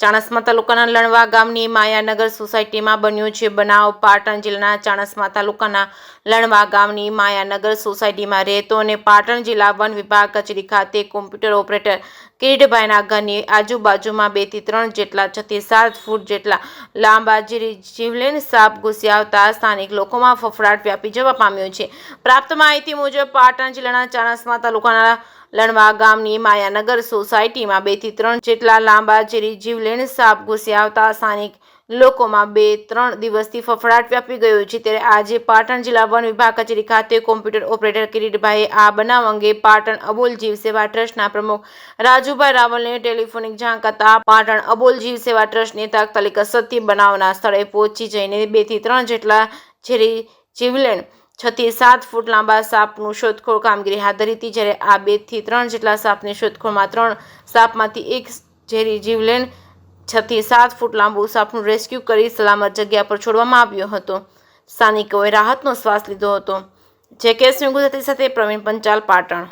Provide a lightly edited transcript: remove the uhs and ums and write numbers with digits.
ચાણસ્મા તાલુકાના લણવા ગામની માયાનગર સોસાયટીમાં બન્યો છે બનાવ। પાટણ જિલ્લાના ચાણસ્મા તાલુકાના લણવા ગામની માયાનગર સોસાયટીમાં રહેતો અને પાટણ જિલ્લા વન વિભાગ કચેરી ખાતે કોમ્પ્યુટર ઓપરેટર કિરીટભાઈના ઘરની આજુબાજુમાં 2 થી 3 જેટલા 6 થી 7 ફૂટ જેટલા લાંબા જીવલેણ સાપ ઘૂસી આવતા સ્થાનિક લોકોમાં ફફડાટ વ્યાપી જવા પામ્યો છે। પ્રાપ્ત માહિતી મુજબ પાટણ જિલ્લાના ચાણસ્મા તાલુકાના લણવા ગામની માયાનગર સોસાયટીમાં 2 થી 3 જેટલા લાંબા જીવલેણ સાપ ઘૂસી આવતા સ્થાનિક લોકોમાં 2-3 દિવસથી ફફડાટ વ્યાપી ગયો છે। ત્યારે આજે પાટણ જિલ્લા વન વિભાગ કચેરી ખાતે કોમ્પ્યુટર ઓપરેટર કિરીટભાઈએ આ બનાવ અંગે પાટણ અબોલ જીવ સેવા ટ્રસ્ટના પ્રમુખ રાજુભાઈ રાવલને ટેલિફોનિક જાણ કરતા પાટણ અબોલ જીવ સેવા ટ્રસ્ટની તાત્કાલિક અસરથી બનાવના સ્થળે પહોંચી જઈને 2 થી 3 જેટલા જીવલેણ 6 થી 7 ફૂટ લાંબા સાપનું શોધખોળ કામગીરી હાથ ધરી હતી। જ્યારે આ 2 થી 3 જેટલા સાપની શોધખોળમાં 3 સાપમાંથી એક જીવલેણ 6 થી 7 ફૂટ લાંબુ સાપનું રેસ્ક્યુ કરી સલામત જગ્યા પર છોડવામાં આવ્યો હતો। સ્થાનિકોએ રાહતનો શ્વાસ લીધો હતો। જેકેએસ ન્યૂઝ ગુજરાતી સાથે પ્રવીણ પંચાલ, પાટણ।